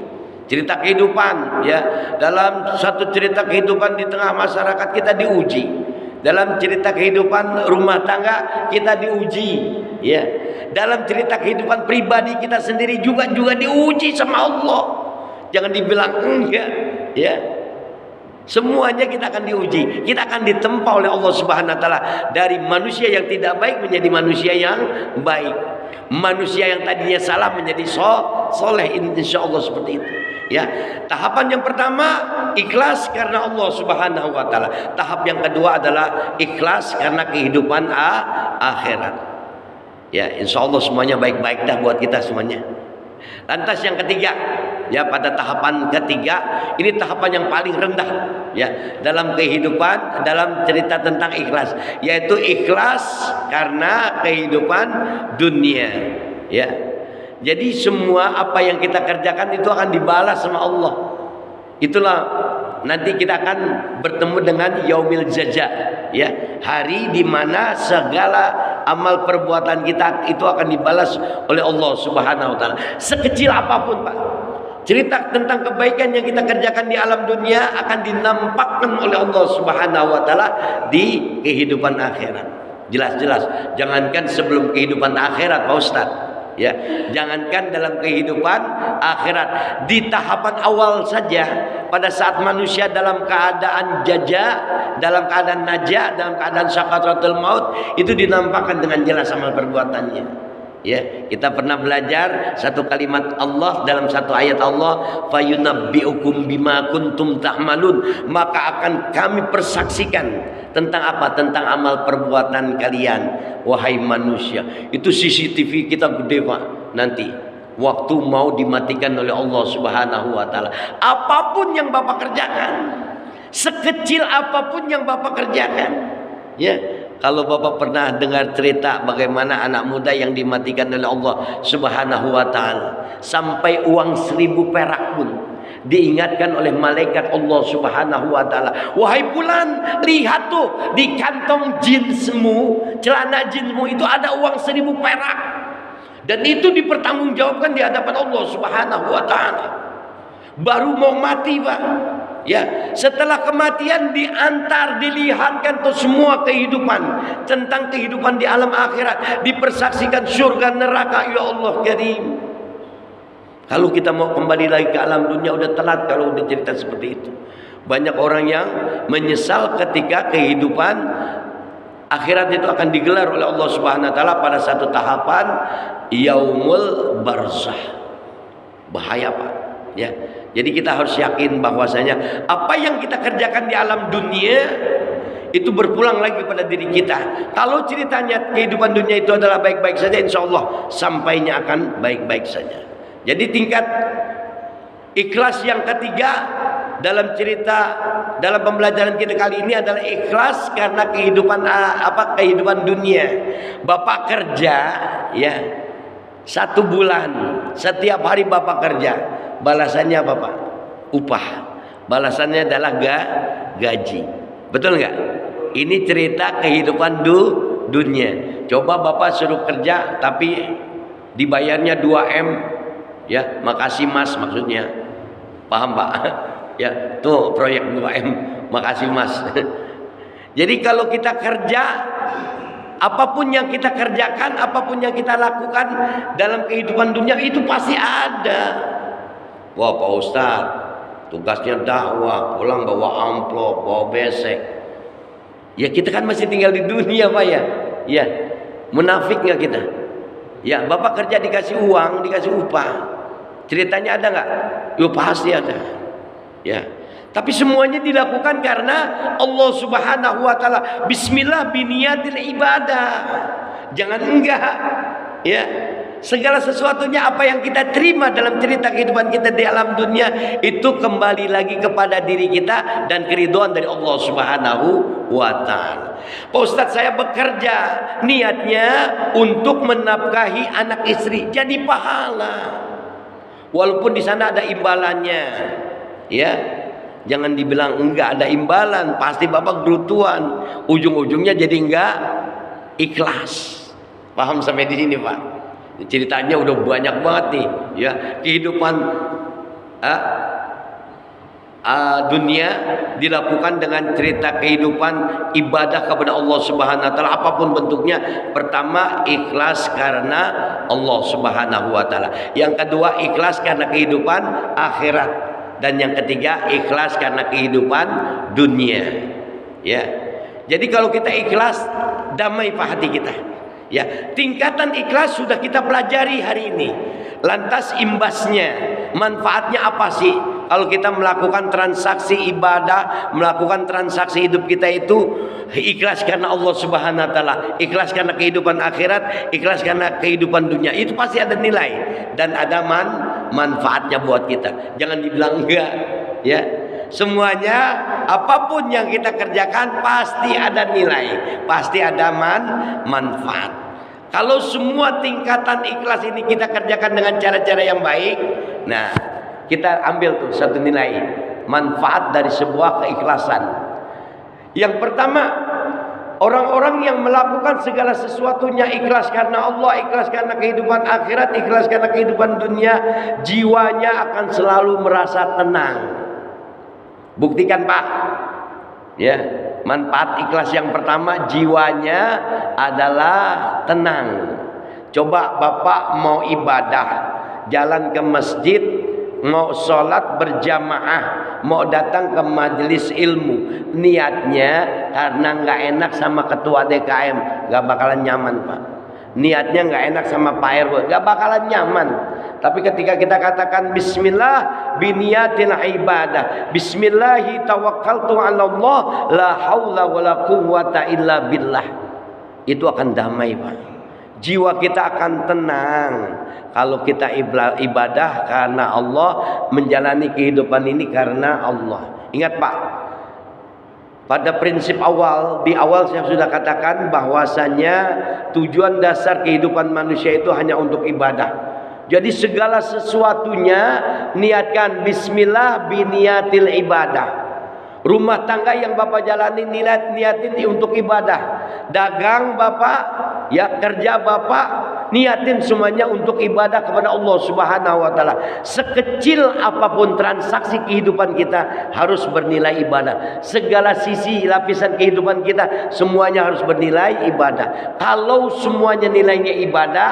Cerita kehidupan, ya, dalam satu cerita kehidupan di tengah masyarakat kita diuji. Dalam cerita kehidupan rumah tangga kita diuji, ya. Dalam cerita kehidupan pribadi kita sendiri juga diuji sama Allah. Jangan dibilang enggak, ya. Semuanya kita akan diuji. Kita akan ditempa oleh Allah Subhanahu wa taala dari manusia yang tidak baik menjadi manusia yang baik. Manusia yang tadinya salah menjadi soleh, insyaallah seperti itu. Ya, tahapan yang pertama ikhlas karena Allah Subhanahu wa taala. Tahap yang kedua adalah ikhlas karena kehidupan akhirat. Ya, insyaallah semuanya baik-baik dah buat kita semuanya. Lantas yang ketiga, ya, pada tahapan ketiga, ini tahapan yang paling rendah, ya, dalam kehidupan, dalam cerita tentang ikhlas, yaitu ikhlas karena kehidupan dunia, ya. Jadi semua apa yang kita kerjakan itu akan dibalas sama Allah. Itulah nanti kita akan bertemu dengan Yaumil Jaza, ya, hari di mana segala amal perbuatan kita itu akan dibalas oleh Allah Subhanahu wa taala. Sekecil apapun, Pak. Cerita tentang kebaikan yang kita kerjakan di alam dunia akan dinampakkan oleh Allah Subhanahu wa taala di kehidupan akhirat. Jelas-jelas. Jangankan sebelum kehidupan akhirat, Pak Ustaz. Ya, jangankan dalam kehidupan akhirat, di tahapan awal saja, pada saat manusia dalam keadaan jaja, dalam keadaan najah, dalam keadaan sakaratul maut, itu dinampakkan dengan jelas amal perbuatannya. Ya, kita pernah belajar satu kalimat Allah dalam satu ayat Allah, fayunabbiukum bima kuntum ta'malun, maka akan kami persaksikan tentang apa? Tentang amal perbuatan kalian, wahai manusia. Itu CCTV kita gede, Pak. Nanti waktu mau dimatikan oleh Allah Subhanahu wa taala. Apapun yang Bapak kerjakan, sekecil apapun yang Bapak kerjakan, ya, Kalau Bapak pernah dengar cerita bagaimana anak muda yang dimatikan oleh Allah Subhanahu wa taala, sampai uang 1000 perak pun diingatkan oleh malaikat Allah Subhanahu wa taala, wahai fulan, lihat tuh di kantong jinsmu, celana jinsmu itu ada uang 1000 perak. Dan itu dipertanggungjawabkan di hadapan Allah Subhanahu wa taala. Baru mau mati, Pak. Ya, setelah kematian diantar, dilihatkan tuh semua kehidupan, tentang kehidupan di alam akhirat, dipersaksikan surga neraka. Ya Allah Karim. Kalau kita mau kembali lagi ke alam dunia udah telat kalau udah cerita seperti itu. Banyak orang yang menyesal ketika kehidupan akhirat itu akan digelar oleh Allah Subhanahu wa taala pada satu tahapan yaumul barzah. Bahaya, Pak. Ya. Jadi kita harus yakin bahwasanya apa yang kita kerjakan di alam dunia itu berpulang lagi pada diri kita. Kalau ceritanya kehidupan dunia itu adalah baik-baik saja, insya Allah sampainya akan baik-baik saja. Jadi tingkat ikhlas yang ketiga dalam cerita, dalam pembelajaran kita kali ini adalah ikhlas karena kehidupan dunia. Bapak kerja ya 1 bulan, setiap hari Bapak kerja, balasannya apa, Pak? Upah. Balasannya adalah gaji. Betul nggak? Ini cerita kehidupan dunia. Coba Bapak suruh kerja tapi dibayarnya 2M, ya, makasih Mas maksudnya. Paham, Pak? Ya, tuh proyek 2M, makasih Mas. Jadi kalau kita kerja, apapun yang kita kerjakan, apapun yang kita lakukan dalam kehidupan dunia itu pasti ada. Wah, Pak Ustadz, tugasnya dakwah, pulang bawa amplop, bawa besek. Ya kita kan masih tinggal di dunia, Pak ya. Ya, munafik nggak kita? Ya, Bapak kerja dikasih uang, dikasih upah. Ceritanya ada nggak? Yo pasti ada. Ya. Tapi semuanya dilakukan karena Allah Subhanahu wa taala. Bismillah biniyatil ibadah. Jangan enggak. Ya. Segala sesuatunya apa yang kita terima dalam cerita kehidupan kita di alam dunia itu kembali lagi kepada diri kita dan keridhaan dari Allah Subhanahu wa taala. Pak Ustadz, saya bekerja niatnya untuk menafkahi anak istri, jadi pahala. Walaupun di sana ada imbalannya. Ya. Jangan dibilang enggak ada imbalan, pasti Bapak gerutuan. Ujung-ujungnya jadi enggak ikhlas. Paham sampai di sini, Pak? Ceritanya udah banyak banget nih, ya, kehidupan dunia dilakukan dengan cerita kehidupan ibadah kepada Allah Subhanahu wa taala apapun bentuknya. Pertama, ikhlas karena Allah Subhanahu wa taala. Yang kedua, ikhlas karena kehidupan akhirat. Dan yang ketiga, ikhlas karena kehidupan dunia. Ya. Jadi kalau kita ikhlas, damai Pak hati kita. Ya, tingkatan ikhlas sudah kita pelajari hari ini. Lantas imbasnya, manfaatnya apa sih? Kalau kita melakukan transaksi ibadah, melakukan transaksi hidup kita itu ikhlas karena Allah Subhanahu wa taala, ikhlas karena kehidupan akhirat, ikhlas karena kehidupan dunia. Itu pasti ada nilai dan ada manfaatnya buat kita. Jangan dibilang enggak, ya. Semuanya apapun yang kita kerjakan pasti ada nilai, pasti ada manfaat. Kalau semua tingkatan ikhlas ini kita kerjakan dengan cara-cara yang baik, nah kita ambil tuh satu nilai manfaat dari sebuah keikhlasan. Yang pertama, orang-orang yang melakukan segala sesuatunya ikhlas karena Allah, ikhlas karena kehidupan akhirat, ikhlas karena kehidupan dunia, jiwanya akan selalu merasa tenang. Buktikan, Pak. Ya, manfaat ikhlas yang pertama, jiwanya adalah tenang. Coba Bapak mau ibadah, jalan ke masjid, mau sholat berjamaah, mau datang ke majelis ilmu, niatnya karena nggak enak sama ketua DKM, nggak bakalan nyaman, Pak. Niatnya nggak enak sama Pak RW, nggak bakalan nyaman. Tapi ketika kita katakan Bismillah biniyatil ibadah, Bismillahi tawakkaltu 'ala Allah, la haula wala quwwata illa billah, itu akan damai, Pak. Jiwa kita akan tenang kalau kita ibadah karena Allah, menjalani kehidupan ini karena Allah. Ingat, Pak, Pada prinsip awal, di awal saya sudah katakan bahwasanya tujuan dasar kehidupan manusia itu hanya untuk ibadah. Jadi segala sesuatunya niatkan bismillah biniyatil ibadah. Rumah tangga yang Bapak jalani niatin untuk ibadah. Dagang Bapak, ya kerja Bapak, niatin semuanya untuk ibadah kepada Allah Subhanahu wa taala. Sekecil apapun transaksi kehidupan kita harus bernilai ibadah. Segala sisi lapisan kehidupan kita semuanya harus bernilai ibadah. Kalau semuanya nilainya ibadah,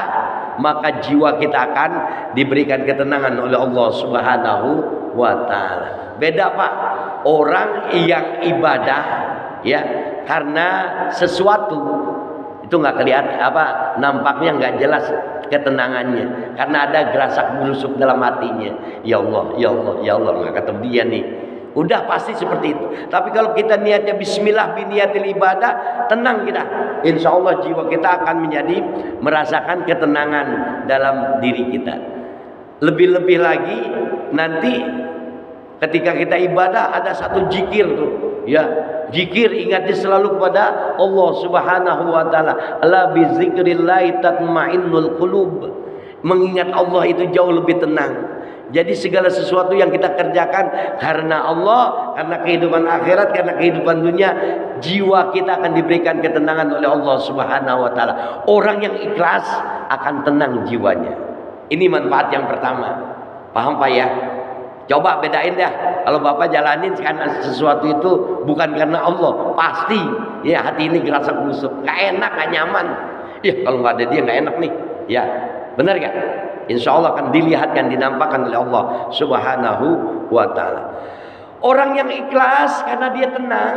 maka jiwa kita akan diberikan ketenangan oleh Allah Subhanahu wa taala. Beda Pak, orang yang ibadah ya karena sesuatu itu nggak kelihatan nampaknya nggak jelas ketenangannya karena ada gerasak berusuk dalam hatinya. Ya Allah, ya Allah, ya Allah, nggak ketemu dia nih. Udah pasti seperti itu. Tapi kalau kita niatnya bismillah biniyatil ibadah, tenang kita. Insya Allah jiwa kita akan menjadi merasakan ketenangan dalam diri kita. Lebih-lebih lagi nanti ketika kita ibadah ada satu zikir tuh, ya. Zikir ingatnya selalu kepada Allah Subhanahu wa taala. Ala bi dzikrillah tatmainnul qulub. Mengingat Allah itu jauh lebih tenang. Jadi segala sesuatu yang kita kerjakan karena Allah, karena kehidupan akhirat, karena kehidupan dunia, jiwa kita akan diberikan ketenangan oleh Allah Subhanahu wa taala. Orang yang ikhlas akan tenang jiwanya. Ini manfaat yang pertama. Paham Pak ya? Coba bedain dah. Kalau Bapak jalanin karena sesuatu itu bukan karena Allah, pasti ya hati ini gerasak busuk, nggak enak, nggak nyaman. Ya kalau nggak ada dia nggak enak nih. Ya benar gak? Insya Allah akan dilihatkan, dinampakkan oleh Allah Subhanahu wa taala. Orang yang ikhlas karena dia tenang,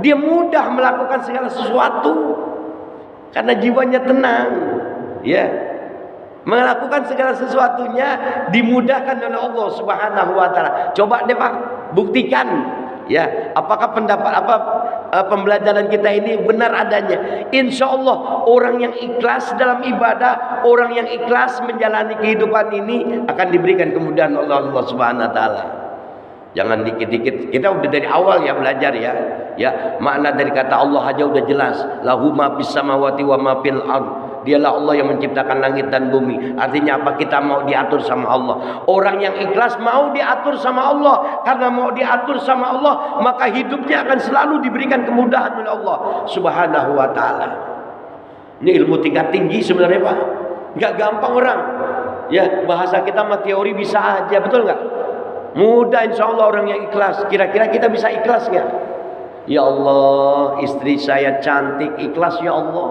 dia mudah melakukan segala sesuatu karena jiwanya tenang. Ya. Melakukan segala sesuatunya dimudahkan oleh Allah Subhanahu wa taala. Coba deh Pak, buktikan ya, apakah pembelajaran kita ini benar adanya. Insya Allah orang yang ikhlas dalam ibadah, orang yang ikhlas menjalani kehidupan ini akan diberikan kemudahan oleh Allah Subhanahu wa taala. Jangan dikit-dikit, kita udah dari awal ya belajar ya. Ya, makna dari kata Allah aja udah jelas. Lahu ma fis samawati wa ma fil ardh. Dialah Allah yang menciptakan langit dan bumi. Artinya apa? Kita mau diatur sama Allah. Orang yang ikhlas mau diatur sama Allah. Karena mau diatur sama Allah, maka hidupnya akan selalu diberikan kemudahan oleh Allah Subhanahu wa taala. Ini ilmu tingkat tinggi sebenarnya Pak. Enggak gampang orang. Ya, bahasa kita mah teori bisa aja, betul enggak? Mudah insya Allah orang yang ikhlas. Kira-kira kita bisa ikhlas enggak? Ya Allah, istri saya cantik, ikhlas ya Allah.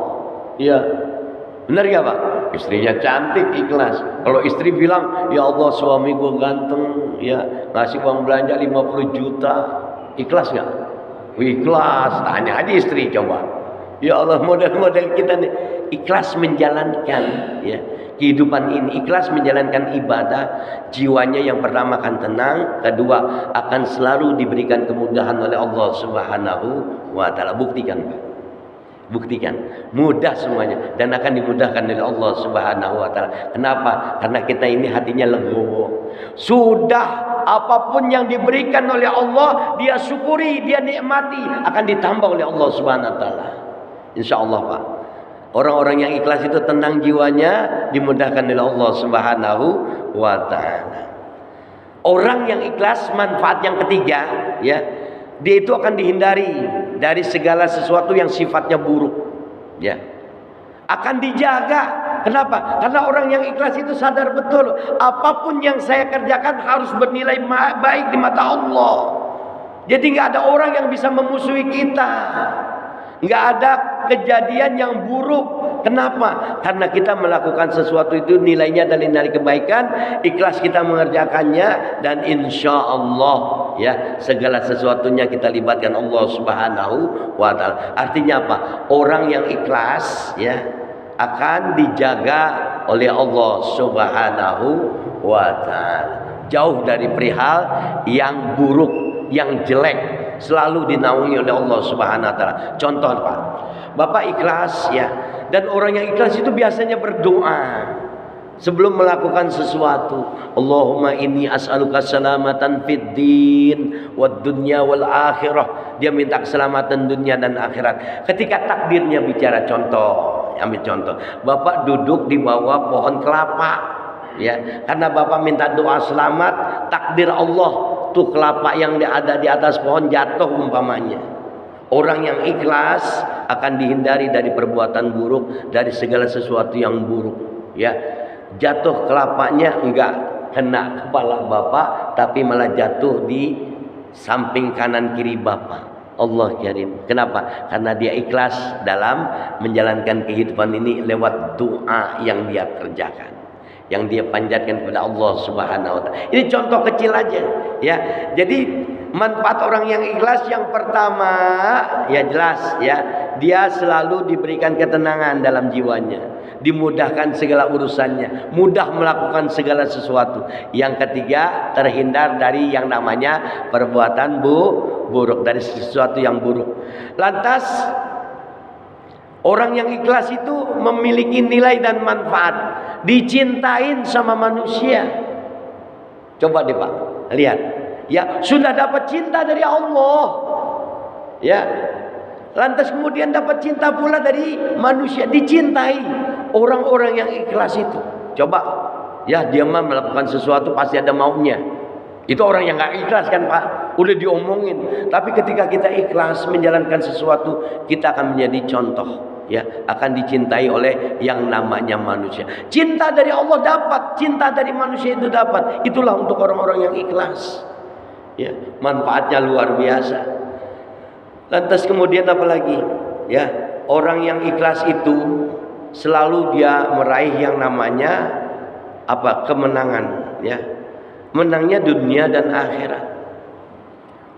Ya. Benar ya Pak? Istrinya cantik, ikhlas. Kalau istri bilang, ya Allah suami gue ganteng, ya ngasih uang belanja 50 juta, ikhlas nggak? Ikhlas. Tanya aja istri coba. Ya Allah, model-model kita nih ikhlas menjalankan ya kehidupan ini, ikhlas menjalankan ibadah, jiwanya yang pertama akan tenang, kedua akan selalu diberikan kemudahan oleh Allah Subhanahu wa taala. Buktikan Pak. Buktikan, mudah semuanya dan akan dimudahkan oleh Allah Subhanahu wa taala. Kenapa? Karena kita ini hatinya legowo. Sudah apapun yang diberikan oleh Allah, dia syukuri, dia nikmati, akan ditambah oleh Allah Subhanahu wa taala. Insyaallah Pak. Orang-orang yang ikhlas itu tenang jiwanya, dimudahkan oleh Allah Subhanahu wa taala. Orang yang ikhlas, manfaat yang ketiga ya, dia itu akan dihindari dari segala sesuatu yang sifatnya buruk ya, akan dijaga. Kenapa? Karena orang yang ikhlas itu sadar betul apapun yang saya kerjakan harus bernilai baik di mata Allah. Jadi nggak ada orang yang bisa memusuhi kita, nggak ada kejadian yang buruk. Kenapa? Karena kita melakukan sesuatu itu nilainya dari nilai kebaikan, ikhlas kita mengerjakannya, dan insya Allah ya segala sesuatunya kita libatkan Allah Subhanahu wa taala. Artinya apa? Orang yang ikhlas ya akan dijaga oleh Allah Subhanahu wa taala. Jauh dari perihal yang buruk, yang jelek, selalu dinaungi oleh Allah Subhanahu wa taala. Contoh Pak, Bapak ikhlas ya, dan orang yang ikhlas itu biasanya berdoa. sebelum melakukan sesuatu. Allahumma inni as'aluka salamatan fid din wad dunya wal akhirah. Dia minta keselamatan dunia dan akhirat. Ketika takdirnya bicara, contoh, ambil contoh. Bapak duduk di bawah pohon kelapa, ya, karena Bapak minta doa selamat, takdir Allah tuh kelapa yang ada di atas pohon jatuh umpamanya. Orang yang ikhlas akan dihindari dari perbuatan buruk, dari segala sesuatu yang buruk, ya. Jatuh kelapanya enggak kena kepala Bapak, tapi malah jatuh di samping kanan kiri Bapak. Allah karim. Kenapa? Karena dia ikhlas dalam menjalankan kehidupan ini lewat doa yang dia kerjakan, yang dia panjatkan kepada Allah Subhanahu wa taala. Ini contoh kecil aja, ya. Jadi manfaat orang yang ikhlas yang pertama, ya jelas, ya, dia selalu diberikan ketenangan dalam jiwanya, dimudahkan segala urusannya, mudah melakukan segala sesuatu. Yang ketiga, terhindar dari yang namanya perbuatan buruk, dari sesuatu yang buruk. Lantas orang yang ikhlas itu memiliki nilai dan manfaat, dicintain sama manusia. Coba deh Pak, lihat, ya, sudah dapat cinta dari Allah, ya, lantas kemudian dapat cinta pula dari manusia, dicintai. Orang-orang yang ikhlas itu, coba, ya, dia mah melakukan sesuatu pasti ada maunya. Itu orang yang gak ikhlas kan Pak, udah diomongin. Tapi ketika kita ikhlas menjalankan sesuatu, kita akan menjadi contoh, ya, akan dicintai oleh yang namanya manusia. Cinta dari Allah dapat, cinta dari manusia itu dapat. Itulah untuk orang-orang yang ikhlas, ya, manfaatnya luar biasa. Lantas kemudian apa lagi, ya, orang yang ikhlas itu selalu dia meraih yang namanya apa, kemenangan, ya, menangnya dunia dan akhirat.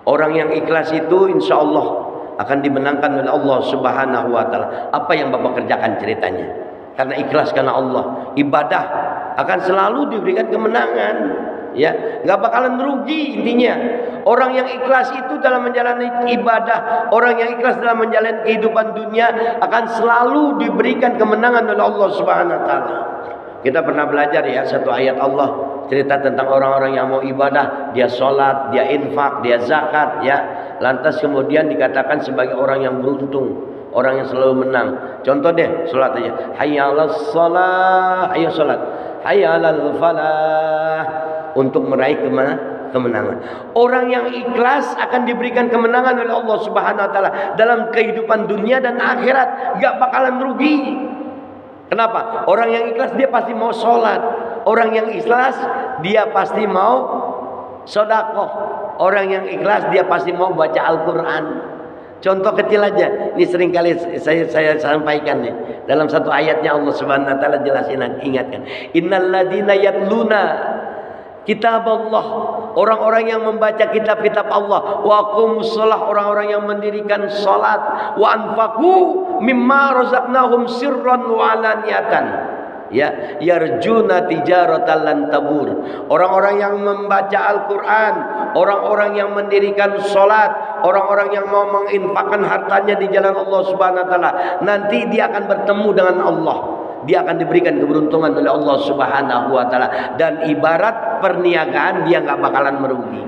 Orang yang ikhlas itu insya Allah akan dimenangkan oleh Allah Subhanahu wa taala. Apa yang Bapak kerjakan ceritanya, karena ikhlas karena Allah, ibadah akan selalu diberikan kemenangan, ya, nggak bakalan rugi. Intinya orang yang ikhlas itu dalam menjalani ibadah, orang yang ikhlas dalam menjalani kehidupan dunia akan selalu diberikan kemenangan oleh Allah Subhanahu wa taala. Kita pernah belajar, ya, satu ayat Allah cerita tentang orang-orang yang mau ibadah, dia sholat, dia infak, dia zakat, ya, lantas kemudian dikatakan sebagai orang yang beruntung, orang yang selalu menang. Contoh deh, sholat aja, hayya 'alas shalah, ayo sholat, hayya 'alal falah, untuk meraih kemenangan. Orang yang ikhlas akan diberikan kemenangan oleh Allah Subhanahu wa taala dalam kehidupan dunia dan akhirat, gak bakalan rugi. Kenapa? Orang yang ikhlas dia pasti mau sholat, orang yang ikhlas dia pasti mau sedekah, orang yang ikhlas dia pasti mau baca Al-Quran. Contoh kecil aja, ini seringkali saya sampaikan nih. Dalam satu ayatnya Allah Subhanahu wa taala jelasin, ingatkan, innalladzina yatluna kitab Allah, orang-orang yang membaca kitab-kitab Allah, wa aqamus shalah, orang-orang yang mendirikan salat, wa anfaqu mimma razaqnahum sirran wa alaniyatan, ya, yarjuna tijaratan lan tabur. Orang-orang yang membaca Al-Quran, orang-orang yang mendirikan salat, orang-orang yang mau menginfakkan hartanya di jalan Allah Subhanahu wa taala, nanti dia akan bertemu dengan Allah. Dia akan diberikan keberuntungan oleh Allah Subhanahu wa taala, dan ibarat perniagaan dia nggak bakalan merugi.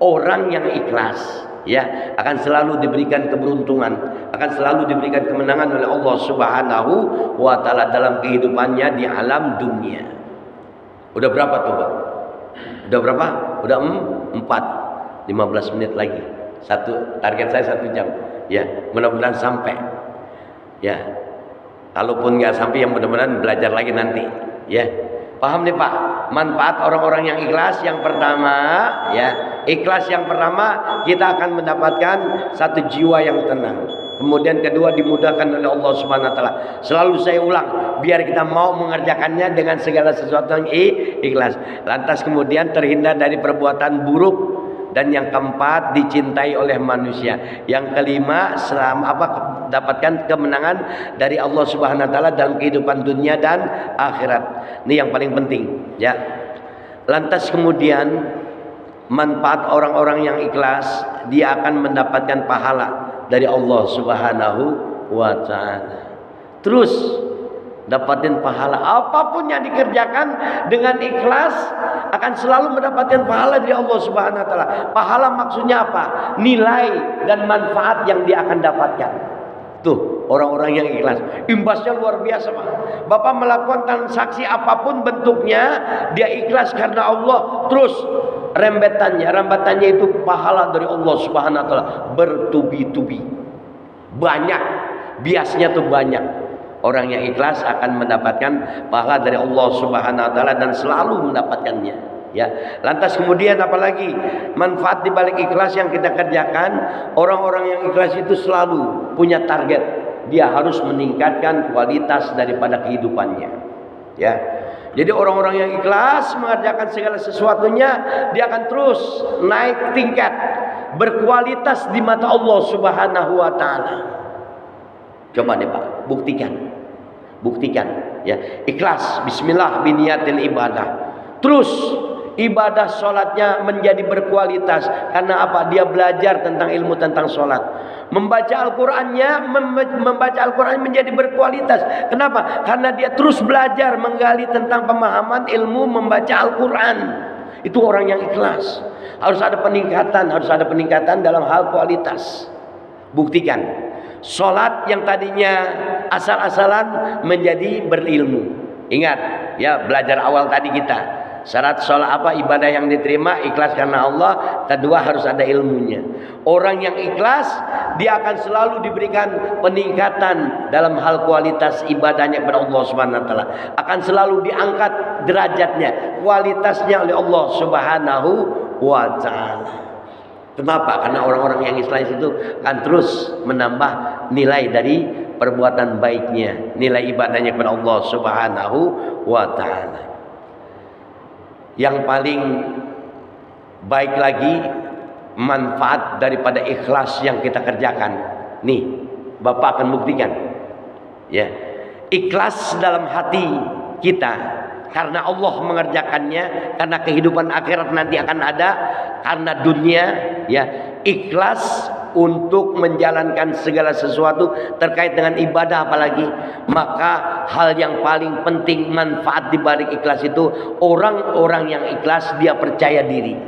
Orang yang ikhlas, ya, akan selalu diberikan keberuntungan, akan selalu diberikan kemenangan oleh Allah Subhanahu wa taala dalam kehidupannya di alam dunia. Udah berapa tuh, Pak? Udah berapa? Udah 15 menit lagi. Target saya 1 jam. Ya, mudah-mudahan sampai. Ya. Kalaupun nggak sampai, yang mudah-mudahan belajar lagi nanti, ya. Paham nih Pak? Manfaat orang-orang yang ikhlas yang pertama, ya, ikhlas yang pertama kita akan mendapatkan satu jiwa yang tenang. Kemudian kedua, dimudahkan oleh Allah Subhanahu wa taala. Selalu saya ulang, biar kita mau mengerjakannya dengan segala sesuatu yang ikhlas. Lantas kemudian terhindar dari perbuatan buruk. Dan yang keempat, dicintai oleh manusia. Yang kelima, dapatkan kemenangan dari Allah Subhanahu wa taala dalam kehidupan dunia dan akhirat. Ini yang paling penting, ya. Lantas kemudian manfaat orang-orang yang ikhlas, dia akan mendapatkan pahala dari Allah Subhanahu wa taala. Terus dapatin pahala. Apapun yang dikerjakan dengan ikhlas akan selalu mendapatkan pahala dari Allah Subhanahu wa taala. Pahala maksudnya apa? Nilai dan manfaat yang dia akan dapatkan. Tuh, orang-orang yang ikhlas, imbasnya luar biasa, Pak. Bapak melakukan transaksi apapun bentuknya, dia ikhlas karena Allah, terus rambatannya itu pahala dari Allah Subhanahu wa taala bertubi-tubi. Banyak, biasanya tuh banyak. Orang yang ikhlas akan mendapatkan pahala dari Allah Subhanahu wa taala dan selalu mendapatkannya. Ya, lantas kemudian apalagi manfaat di balik ikhlas yang kita kerjakan? Orang-orang yang ikhlas itu selalu punya target. Dia harus meningkatkan kualitas daripada kehidupannya. Ya. Jadi orang-orang yang ikhlas mengerjakan segala sesuatunya, dia akan terus naik tingkat, berkualitas di mata Allah Subhanahu wa taala. Coba deh Pak, buktikan ya. Ikhlas, bismillah biniyatil ibadah. Terus ibadah sholatnya menjadi berkualitas. Karena apa? Dia belajar tentang ilmu tentang sholat. Membaca Al-Qurannya, membaca Al-Quran menjadi berkualitas. Kenapa? Karena dia terus belajar menggali tentang pemahaman ilmu membaca Al-Quran. Itu orang yang ikhlas. Harus ada peningkatan dalam hal kualitas. Buktikan. Sholat yang tadinya asal-asalan menjadi berilmu. Ingat ya, belajar awal tadi kita. Syarat sholat apa? Ibadah yang diterima ikhlas karena Allah. Kedua, harus ada ilmunya. Orang yang ikhlas, dia akan selalu diberikan peningkatan dalam hal kualitas ibadahnya kepada Allah Subhanahu wa taala. Akan selalu diangkat derajatnya, kualitasnya oleh Allah Subhanahu wa taala. Kenapa? Karena orang-orang yang ikhlas itu akan terus menambah nilai dari perbuatan baiknya, nilai ibadahnya kepada Allah Subhanahu wa taala. Yang paling baik lagi manfaat daripada ikhlas yang kita kerjakan. Nih, Bapak akan buktikan. Ya. Ikhlas dalam hati kita karena Allah mengerjakannya, karena kehidupan akhirat nanti akan ada, karena dunia, ya. Ikhlas untuk menjalankan segala sesuatu terkait dengan ibadah apalagi. Maka hal yang paling penting manfaat di balik ikhlas itu, orang-orang yang ikhlas dia percaya diri.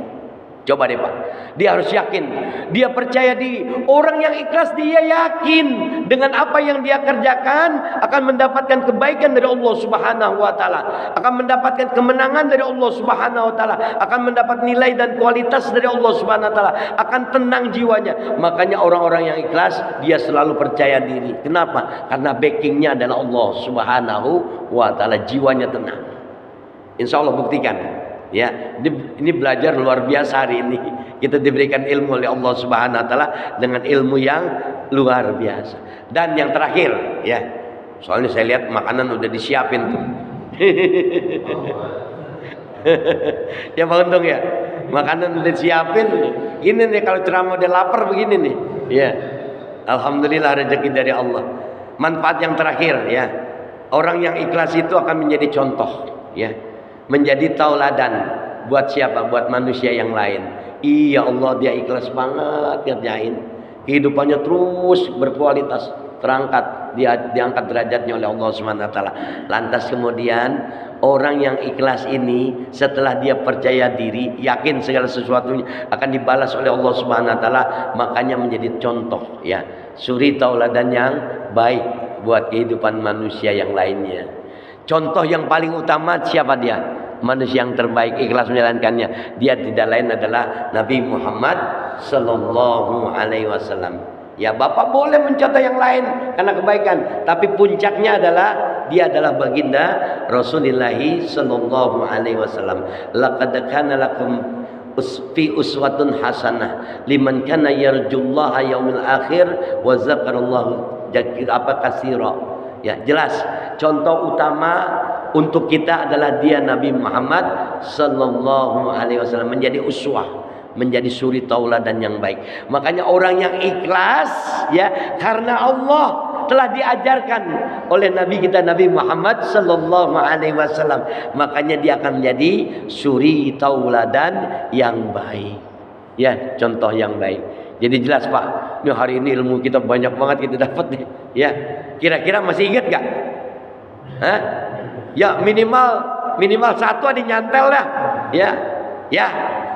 Coba deh Pak, dia harus yakin, dia percaya diri. Orang yang ikhlas dia yakin dengan apa yang dia kerjakan akan mendapatkan kebaikan dari Allah Subhanahu wa taala, akan mendapatkan kemenangan dari Allah Subhanahu wa taala, akan mendapat nilai dan kualitas dari Allah Subhanahu wa taala, akan tenang jiwanya. Makanya orang-orang yang ikhlas dia selalu percaya diri. Kenapa? Karena backingnya adalah Allah Subhanahu wa taala, jiwanya tenang. Insya Allah buktikan. Ya, ini belajar luar biasa hari ini. Kita diberikan ilmu oleh Allah Subhanahu wa taala dengan ilmu yang luar biasa. Dan yang terakhir, ya. Soalnya saya lihat makanan udah disiapin tuh. Ya Pak Untung ya. Makanan udah disiapin. Ini nih kalau ceramah udah lapar begini nih. Ya. Alhamdulillah rezeki dari Allah. Manfaat yang terakhir ya. Orang yang ikhlas itu akan menjadi contoh, ya. Menjadi tauladan buat siapa? Buat manusia yang lain. Iya Allah, dia ikhlas banget ngerjain. Kehidupannya terus berkualitas, terangkat, diangkat derajatnya oleh Allah Subhanahu wa taala. Lantas kemudian orang yang ikhlas ini setelah dia percaya diri, yakin segala sesuatunya akan dibalas oleh Allah Subhanahu wa taala, makanya menjadi contoh, ya. Suri tauladan yang baik buat kehidupan manusia yang lainnya. Contoh yang paling utama siapa dia? Manusia yang terbaik ikhlas menjalankannya. Dia tidak lain adalah Nabi Muhammad sallallahu alaihi wasallam. Ya, Bapak boleh mencontoh yang lain karena kebaikan, tapi puncaknya adalah dia adalah baginda Rasulullah sallallahu alaihi wasallam. Laqad kana lakum fi uswatun hasanah liman kana yarjullaha yaumil akhir wa dzakarallaha katsira. Ya, jelas contoh utama untuk kita adalah dia Nabi Muhammad sallallahu alaihi wasallam, menjadi uswah, menjadi suri tauladan yang baik. Makanya orang yang ikhlas, ya, karena Allah telah diajarkan oleh Nabi kita Nabi Muhammad sallallahu alaihi wasallam, makanya dia akan menjadi suri tauladan yang baik. Ya, contoh yang baik. Jadi jelas Pak, ini hari ini ilmu kita banyak banget kita dapat nih. Ya, kira-kira masih ingat gak? Hah? Ya minimal satu ada nyantel dah. Ya,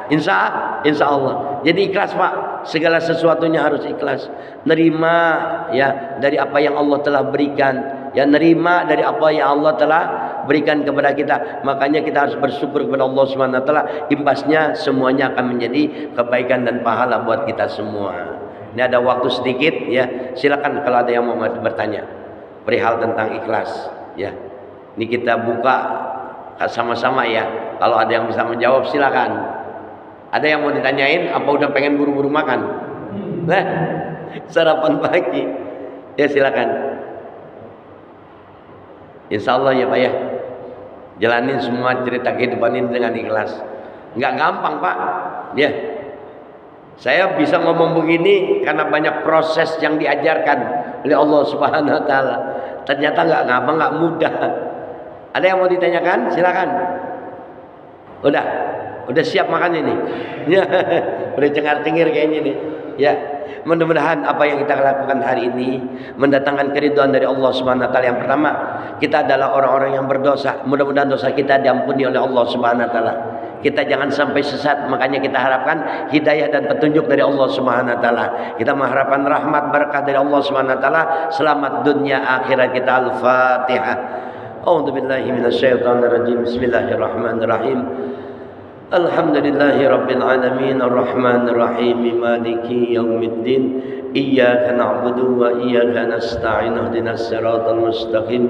insya Allah. Jadi ikhlas Pak, segala sesuatunya harus ikhlas. Nerima ya dari apa yang Allah telah berikan. Ya, nerima dari apa yang Allah telah berikan kepada kita. Makanya kita harus bersyukur kepada Allah Subhanahu wa taala. Imbasnya semuanya akan menjadi kebaikan dan pahala buat kita semua. Ini ada waktu sedikit ya. Silakan kalau ada yang mau bertanya perihal tentang ikhlas ya. Ini kita buka sama-sama ya. Kalau ada yang bisa menjawab silakan. Ada yang mau ditanyain? Apa udah pengen buru-buru makan? Nah, sarapan pagi. Ya silakan. Insya Allah ya Pak ya. Jalanin semua cerita kehidupan ini dengan ikhlas. Nggak gampang Pak. Ya. Saya bisa ngomong begini karena banyak proses yang diajarkan oleh Allah Subhanahu wa taala. Ternyata nggak gampang, nggak mudah. Ada yang mau ditanyakan? Silakan. Udah siap makan ini? Ya, udah cengar-cengir kayaknya nih. Ya, mudah-mudahan apa yang kita lakukan hari ini mendatangkan keridhaan dari Allah Subhanahu wa taala. Yang pertama, kita adalah orang-orang yang berdosa. Mudah-mudahan dosa kita diampuni oleh Allah Subhanahu wa taala. Kita jangan sampai sesat, makanya kita harapkan hidayah dan petunjuk dari Allah Subhanahu wa taala. Kita mengharapkan rahmat berkah dari Allah Subhanahu wa taala. Selamat dunia akhirat kita. Al-Fatihah. A'udzu billahi minasyaitonir rajim. Bismillahirrahmanirrahim. Alhamdulillahi rabbil alamin arrahmanir rahim maliki yaumiddin iyyaka na'budu wa iyyaka nasta'in ihdinas siratal mustaqim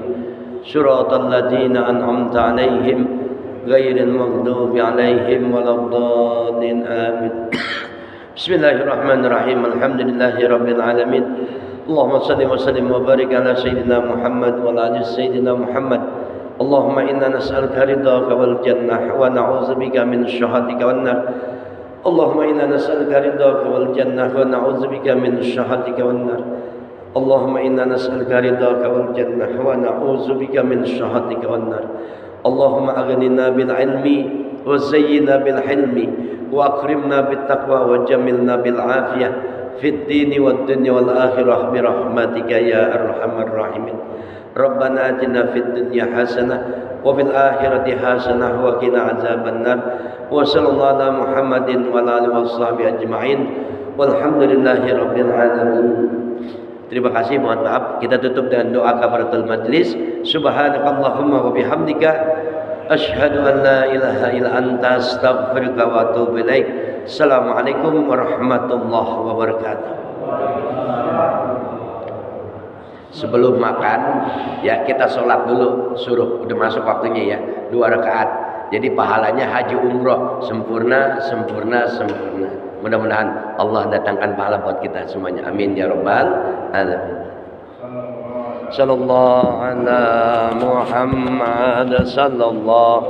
siratal ladzina an'amta 'alaihim ghairil maghdubi 'alaihim waladdallin amin. Bismillahirrahmanirrahim. Alhamdulillahi rabbil alamin. Allahumma shalli wa sallim wa barik ala sayyidina Muhammad wa ala ali sayyidina Muhammad. Allahumma inna nas'aluka ridhaka wal jannah wa na'udzubika min syahhatika wan nar. Allahumma inna nas'aluka ridhaka wal jannah wa na'udzubika min syahhatika wan nar. Allahumma inna nas'aluka ridhaka wal jannah wa na'udzubika min syahhatika wan nar. Allahumma aghnina bil ilmi wa zayyina bil hilmi wa akrimna bit taqwa wa jamilna bil afiyah fid dini wad dunya wal akhirah bi rahmatika ya arhamar rahimin. Rabbana atina fid dunya hasanah wa fil akhirati hasanah wa qina azaban nar. Wa sallallahu ala Muhammadin wa ala alihi washabihi ajmain. Walhamdulillahi rabbil alamin. Terima kasih, mohon maaf. Kita tutup dengan doa kafaratul majlis. Subhanakallahumma wa bihamdika asyhadu an la ilaha illa anta astaghfiruka wa atubu ilaik. Assalamualaikum warahmatullahi wabarakatuh. Sebelum makan ya kita sholat dulu suruh, udah masuk waktunya ya, 2 rakaat. Jadi pahalanya haji umroh sempurna. Mudah-mudahan Allah datangkan pahala buat kita semuanya. Amin ya rabbal alamin. Sallallahu ala Muhammad sallallahu